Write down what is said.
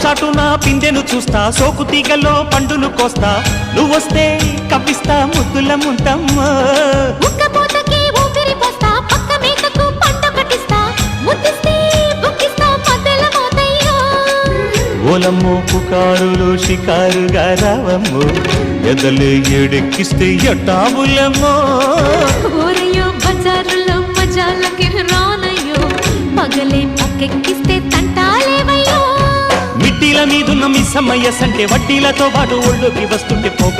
చాటున పిందెను చూస్తా, సోకు తీగల్లో పండును కోస్తా, నువ్వొస్తే కప్పిస్తా ముద్దుల ముంతమ్మో. ఓలమ్మో పుకారులు షికారుగా రావమ్మో, ఎదలు ఎడెక్కిస్తే ఎట్టాబులమ్మో. ఊరయ్యో బజారులో మజాలకి రానయ్యో, పగలే పక్కెక్కిస్తే తంటాలేవయ్యో. మిట్టిల మీదున్న మిస్సమ్మయ్య సంటే వడ్డీలతో పాటు ఒళ్ళోకి వస్తుంటే పొగ